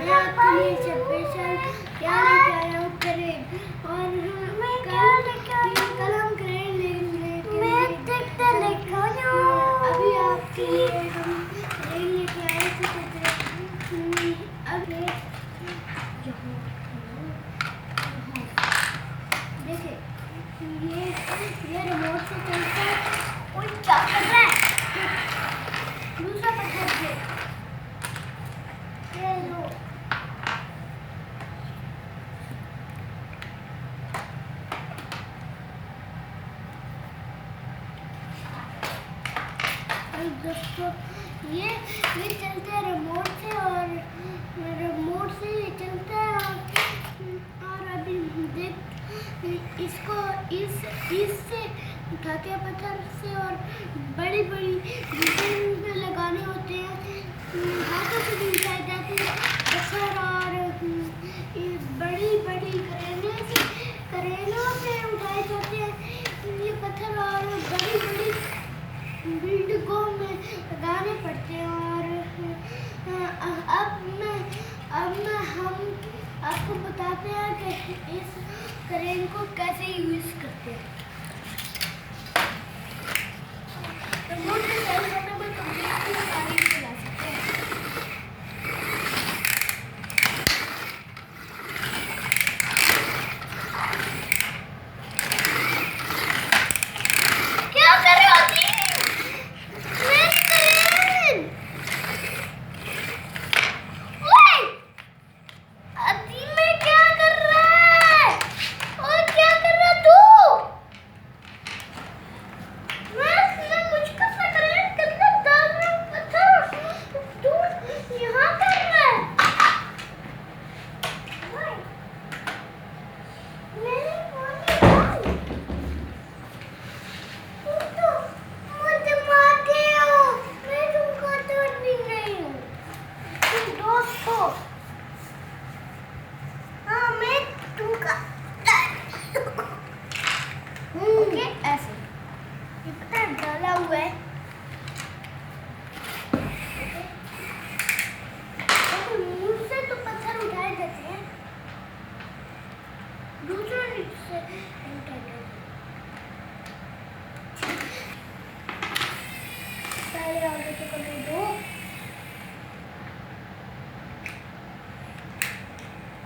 मैं आपके लिए स्पेशल क्या लेके आया हूँ करें और मैं क्या लेके आया हूँ कल हम करें लेके अभी आपके लिए हम करें लेके आए थे अभी देखिए ये रिमोट से चलता है। कोई क्या कर रहा है? दूसरा पत्थर से ये लो। दोस्तों ये चलते हैं रिमोट से और रिमोट से ये चलता है और अभी देख इसको इससे उठा के पत्थर से और बड़ी बड़ी डिजाइन पे लगाने होते हैं। हाथों से भी उठाए जाते हैं पत्थर और बड़ी बड़ी करेनों से उठाए जाते हैं ये पत्थर और बड़ी बड़ी बिल्डिंगों में लगाने पड़ते हैं। और अब हम आपको बताते हैं कि इस करेन को कैसे यूज करते हैं। रिमोट से सेल करने में कंप्लीट सारी चला सकते हैं। क्या कर रहे हो?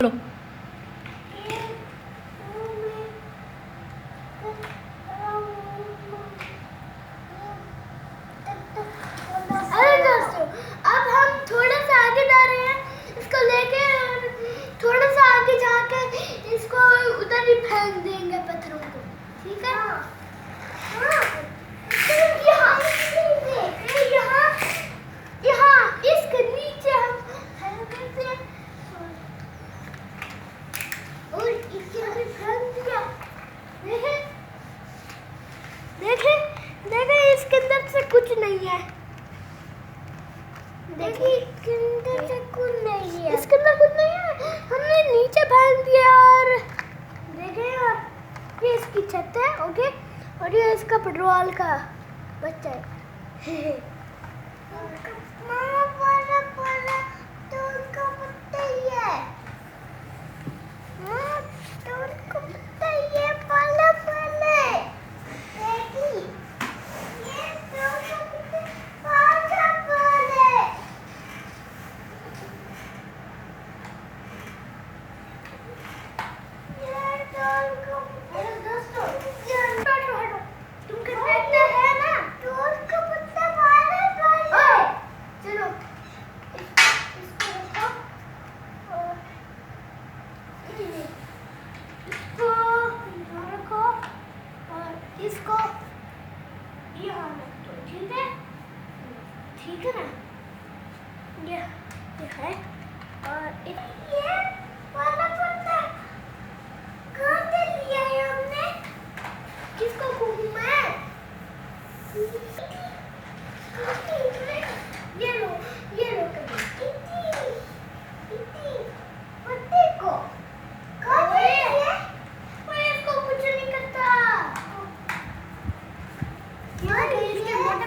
लो फेंक देंगे पत्थरों को, ठीक है? यहाँ इसके नीचे हम करते हैं और इसके अंदर फेंक दिया। देखे इसके अंदर से कुछ नहीं है। देखिए इसके अंदर से कुछ नहीं है। इसके अंदर कुछ नहीं है, हमने नीचे फेंक दिया। और देखें और ये इसकी छत है, ओके, और ये इसका पेट्रोल का बच्चा है। तो उसका पत्ता ही है। तो उसका पत्ता ही है। देखिए ये तो इसको यहाँ रख दो, ठीक है ना? ये है और ये वाला पत्ता कहाँ से लिया है हमने? किसको घूमा है? ये लो पत्ते को इसको कुछ नहीं करता। इसके मोटे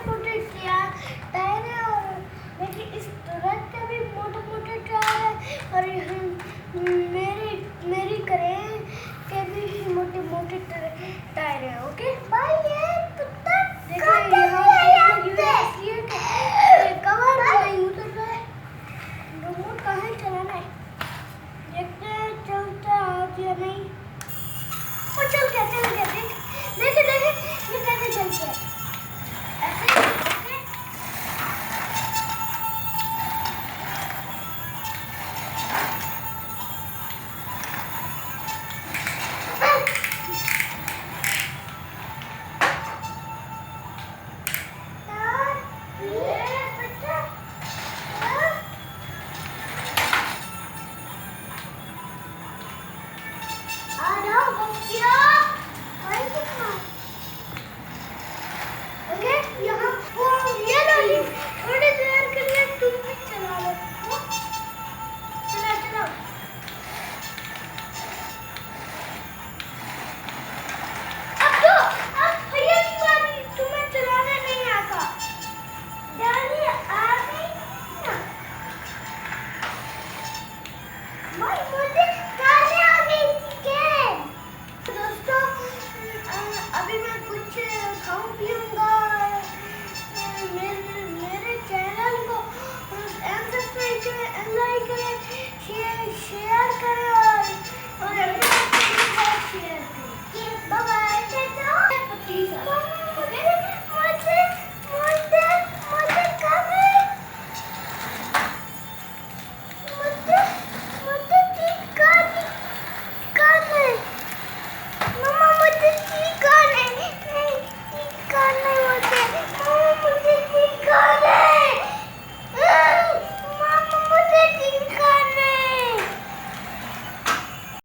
टायर है और देखिए इस ट्रक के भी मोटे टायर है। और मेरी करें के भी मोटे मोटे टायर है, ओके।